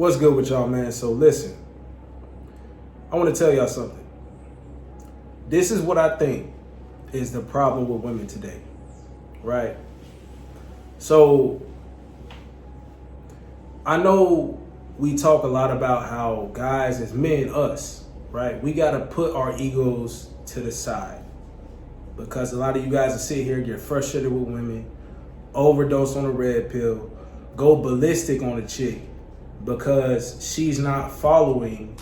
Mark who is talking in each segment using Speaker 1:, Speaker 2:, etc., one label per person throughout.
Speaker 1: What's good with y'all, man? So listen, I want to tell y'all something. This is what I think is the problem with women today, right? So I know we talk a lot about how guys as men, us, right? We got to put our egos to the side because a lot of you guys will sit here, get frustrated with women, overdose on a red pill, go ballistic on a chick because she's not following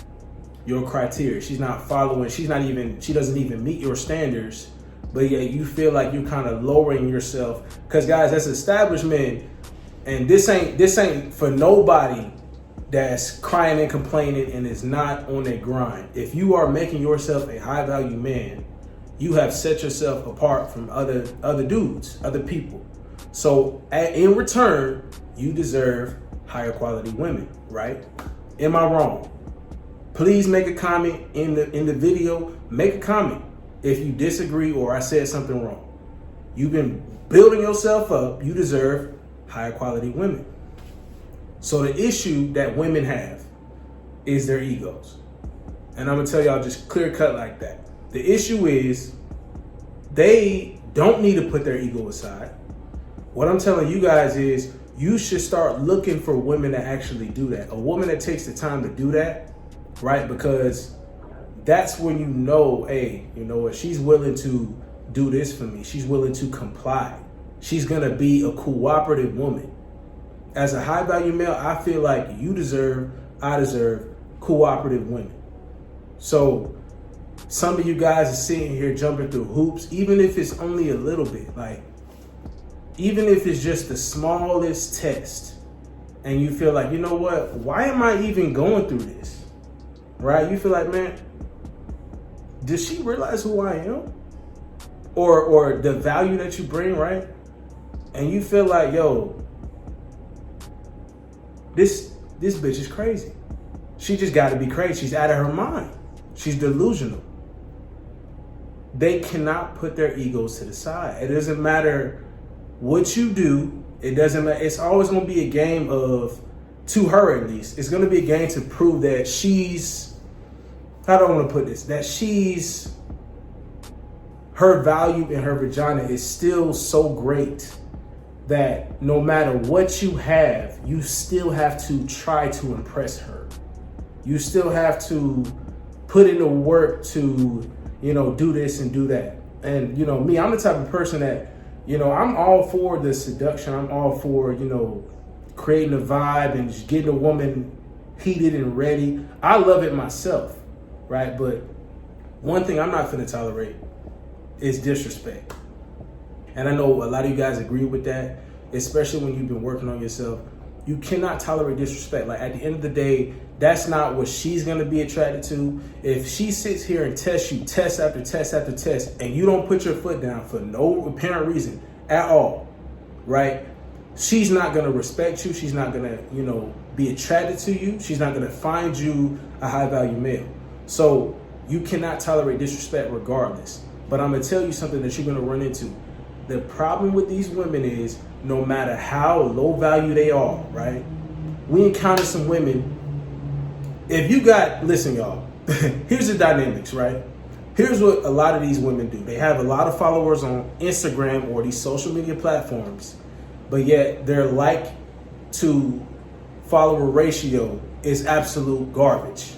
Speaker 1: your criteria. She doesn't even meet your standards, but yet you feel like you're kind of lowering yourself. Because guys, as established men, and this ain't for nobody that's crying and complaining and is not on their grind. If you are making yourself a high value man, you have set yourself apart from other dudes, other people. So in return, you deserve higher quality women, right? Am I wrong? Please make a comment in the video. Make a comment if you disagree or I said something wrong. You've been building yourself up. You deserve higher quality women. So the issue that women have is their egos. And I'm gonna tell y'all just clear cut like that. The issue is they don't need to put their ego aside. What I'm telling you guys is you should start looking for women that actually do that. A woman that takes the time to do that, right? Because that's when you know, hey, you know what? She's willing to do this for me. She's willing to comply. She's gonna be a cooperative woman. As a high value male, I feel like I deserve cooperative women. So some of you guys are sitting here jumping through hoops, even if it's only a little bit, like, even if it's just the smallest test, and you feel like, you know what, why am I even going through this? Right? You feel like, man, does she realize who I am? Or the value that you bring, right? And you feel like, yo, this bitch is crazy. She just got to be crazy. She's out of her mind. She's delusional. They cannot put their egos to the side. It doesn't matter what you do. It doesn't matter. It's always going to be a game of, to her at least, it's going to be a game to prove that she's, how do I want to put this? That her value in her vagina is still so great that no matter what you have, you still have to try to impress her. You still have to put in the work to, do this and do that. And, me, I'm the type of person that, I'm all for the seduction. I'm all for, creating a vibe and just getting a woman heated and ready. I love it myself, right? But one thing I'm not finna tolerate is disrespect. And I know a lot of you guys agree with that, especially when you've been working on yourself. You cannot tolerate disrespect. Like, at the end of the day, that's not what she's gonna be attracted to. If she sits here and tests you test after test after test, and you don't put your foot down for no apparent reason at all, right? She's not gonna respect you. She's not gonna, be attracted to you. She's not gonna find you a high value male. So you cannot tolerate disrespect regardless. But I'm gonna tell you something that you're gonna run into. The problem with these women is no matter how low value they are, right? We encounter some women. Listen, y'all, here's the dynamics, right? Here's what a lot of these women do. They have a lot of followers on Instagram or these social media platforms, but yet their like to follower ratio is absolute garbage,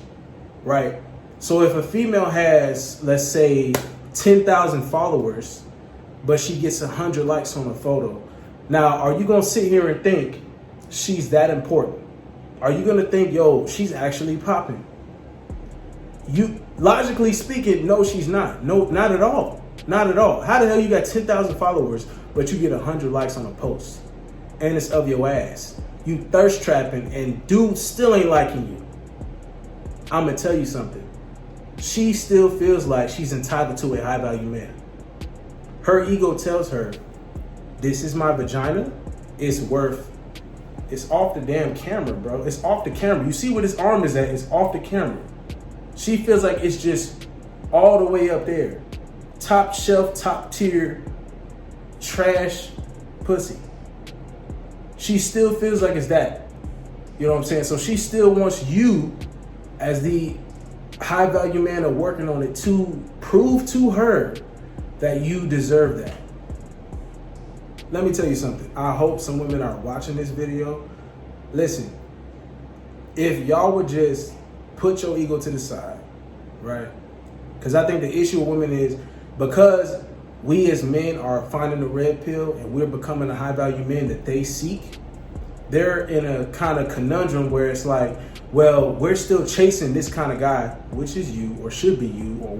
Speaker 1: right? So if a female has, let's say, 10,000 followers, but she gets 100 likes on a photo, now, are you going to sit here and think she's that important? Are you going to think, yo, she's actually popping? You, logically speaking, no, she's not. No, not at all. Not at all. How the hell you got 10,000 followers, but you get 100 likes on a post? And it's of your ass. You thirst trapping and dude still ain't liking you. I'm going to tell you something. She still feels like she's entitled to a high value man. Her ego tells her, this is my vagina. It's off the damn camera, bro. It's off the camera. You see where his arm is at? It's off the camera. She feels like it's just all the way up there. Top shelf, top tier, trash pussy. She still feels like it's that. You know what I'm saying? So she still wants you as the high value man are working on it to prove to her that you deserve that. Let me tell you something. I hope some women are watching this video. Listen, if y'all would just put your ego to the side, right? Because I think the issue with women is because we as men are finding the red pill and we're becoming the high value men that they seek, they're in a kind of conundrum where it's like, well, we're still chasing this kind of guy, which is you or should be you, or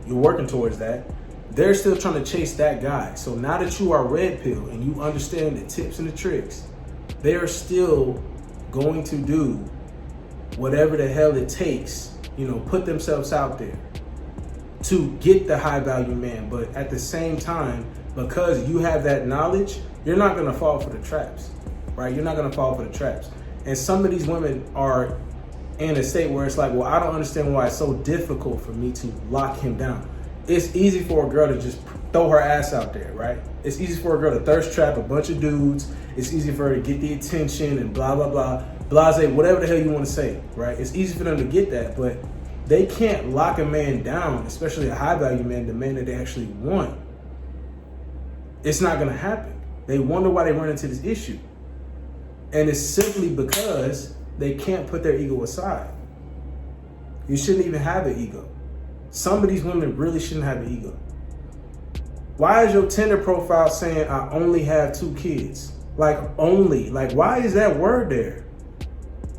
Speaker 1: you're working towards that. They're still trying to chase that guy. So now that you are red pill and you understand the tips and the tricks, they are still going to do whatever the hell it takes, put themselves out there to get the high value man. But at the same time, because you have that knowledge, you're not going to fall for the traps, right? You're not going to fall for the traps. And some of these women are in a state where it's like, well, I don't understand why it's so difficult for me to lock him down. It's easy for a girl to just throw her ass out there, right? It's easy for a girl to thirst trap a bunch of dudes. It's easy for her to get the attention and blah, blah, blah, blase, whatever the hell you want to say, right? It's easy for them to get that, but they can't lock a man down, especially a high value man, the man that they actually want. It's not going to happen. They wonder why they run into this issue. And it's simply because they can't put their ego aside. You shouldn't even have an ego. Some of these women really shouldn't have an ego. Why is your Tinder profile saying I only have 2 kids? Like only, like why is that word there?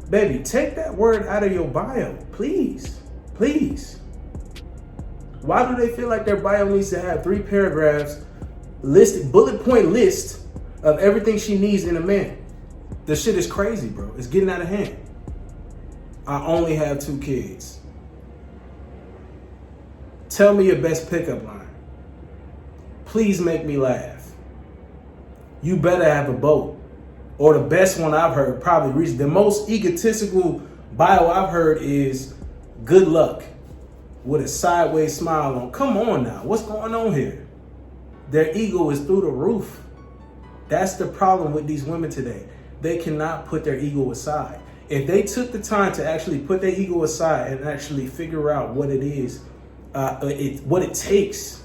Speaker 1: Baby, take that word out of your bio, please, please. Why do they feel like their bio needs to have 3 paragraphs, bullet point list of everything she needs in a man? This shit is crazy, bro. It's getting out of hand. I only have 2 kids. Tell me your best pickup line. Please make me laugh. You better have a boat. Or the best one I've heard, probably the most egotistical bio I've heard is good luck with a sideways smile on. Come on now, what's going on here? Their ego is through the roof. That's the problem with these women today. They cannot put their ego aside. If they took the time to actually put their ego aside and actually figure out what it is, what it takes,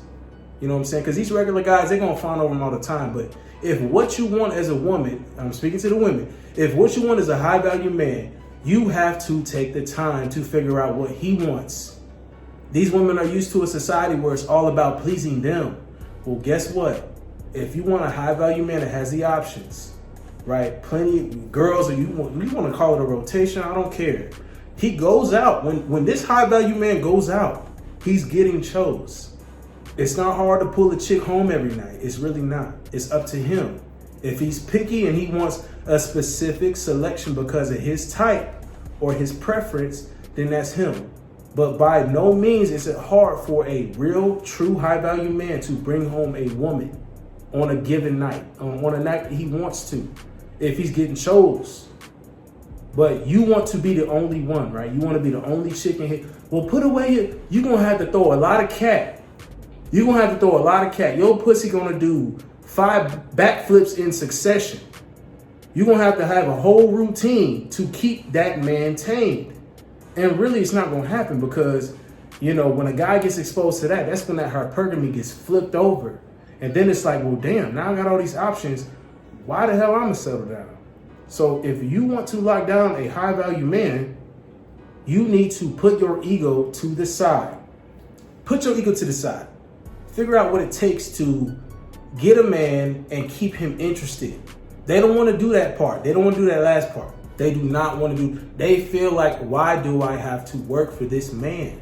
Speaker 1: you know what I'm saying? Because these regular guys, they're going to fawn over them all the time. But if what you want as a woman, I'm speaking to the women, if what you want is a high value man, you have to take the time to figure out what he wants. These women are used to a society where it's all about pleasing them. Well, guess what? If you want a high value man that has the options, right? Plenty of girls, or you want to call it a rotation, I don't care. He goes out. When this high value man goes out, he's getting chose. It's not hard to pull a chick home every night. It's really not. It's up to him. If he's picky and he wants a specific selection because of his type or his preference, then that's him. But by no means is it hard for a real, true, high-value man to bring home a woman on a given night, on a night that he wants to, if he's getting chose. But you want to be the only one, right? You want to be the only chick in here. Well, put away you're going to have to throw a lot of cat. You're going to have to throw a lot of cat. Your pussy going to do 5 backflips in succession. You're going to have a whole routine to keep that man tamed. And really, it's not going to happen because, when a guy gets exposed to that, that's when that hypergamy gets flipped over. And then it's like, well, damn, now I got all these options. Why the hell I'm going to settle down? So if you want to lock down a high-value man, you need to put your ego to the side. Put your ego to the side. Figure out what it takes to get a man and keep him interested. They don't want to do that part. They don't want to do that last part. They do not want to do. They feel like, why do I have to work for this man?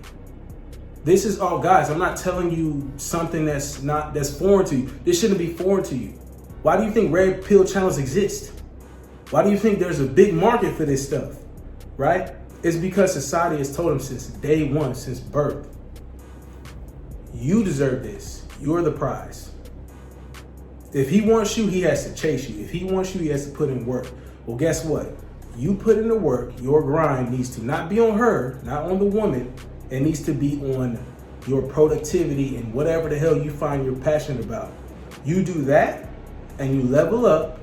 Speaker 1: This is all, guys. I'm not telling you something that's foreign to you. This shouldn't be foreign to you. Why do you think red pill channels exist? Why do you think there's a big market for this stuff? Right? It's because society has told them since day one, since birth. You deserve this. You're the prize. If he wants you, he has to chase you. If he wants you, he has to put in work. Well, guess what? You put in the work. Your grind needs to not be on her, not on the woman. It needs to be on your productivity and whatever the hell you find you're passionate about. You do that and you level up.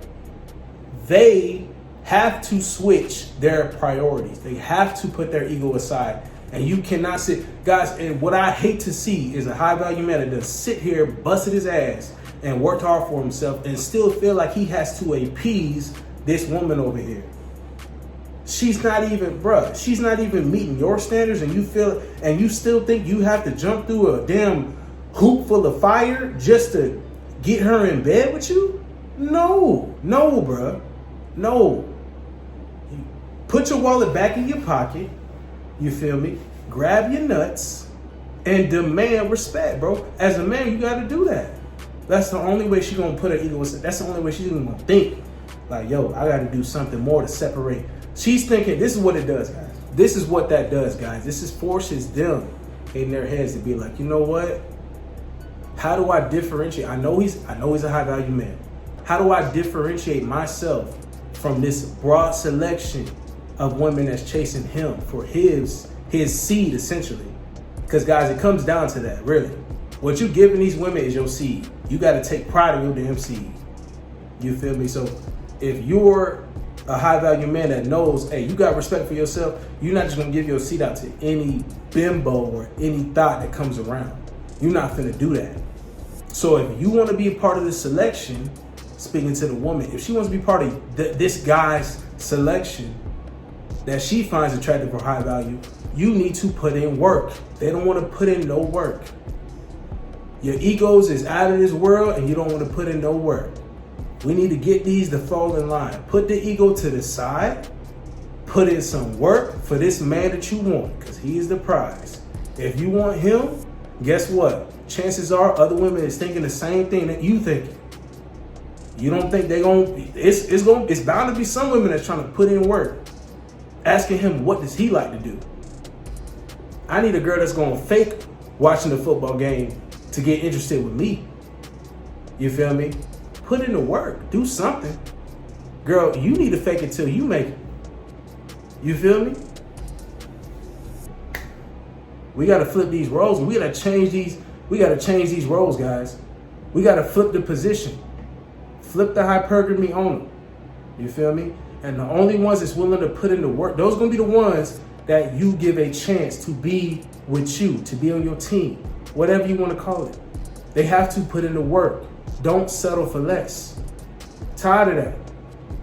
Speaker 1: They have to switch their priorities. They have to put their ego aside. And you cannot sit, guys, and what I hate to see is a high value man that does sit here, busted his ass, and worked hard for himself and still feel like he has to appease this woman over here. She's not even, bruh, she's not even meeting your standards, and you still think you have to jump through a damn hoop full of fire just to get her in bed with you? No, bruh. No. Put your wallet back in your pocket. You feel me? Grab your nuts and demand respect, bro. As a man, you got to do that. That's the only way she's gonna put her ego. That's the only way she's gonna think. Like, yo, I got to do something more to separate. She's thinking, this is what it does, guys. This is what that does, guys. This is forces them in their heads to be like, you know what? How do I differentiate? I know he's a high value man. How do I differentiate myself from this broad selection of women that's chasing him for his seed, essentially? Because, guys, it comes down to that, really. What you giving these women is your seed. You got to take pride in your damn seed. You feel me? So if you're a high value man that knows, hey, you got respect for yourself, you're not just going to give your seed out to any bimbo or any thought that comes around. You're not finna do that. So if you want to be a part of this selection, speaking to the woman, if she wants to be part of this guy's selection that she finds attractive or high value, you need to put in work. They don't want to put in no work. Your egos is out of this world and you don't want to put in no work. We need to get these to fall in line. Put the ego to the side. Put in some work for this man that you want, because he is the prize. If you want him, guess what? Chances are other women is thinking the same thing that you thinking. You don't think they gonna? It's bound to be some women that's trying to put in work, asking him what does he like to do. I need a girl that's gonna fake watching the football game to get interested with me. You feel me? Put in the work. Do something. Girl, you need to fake it till you make it. You feel me? We gotta flip these roles. We gotta change these roles, guys. We gotta flip the position. Flip the hypergamy on them. You feel me? And the only ones that's willing to put in the work, those are gonna be the ones that you give a chance to be with you, to be on your team, whatever you want to call it. They have to put in the work. Don't settle for less. Tired of that.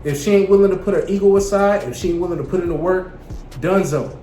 Speaker 1: If she ain't willing to put her ego aside, if she ain't willing to put in the work, donezo.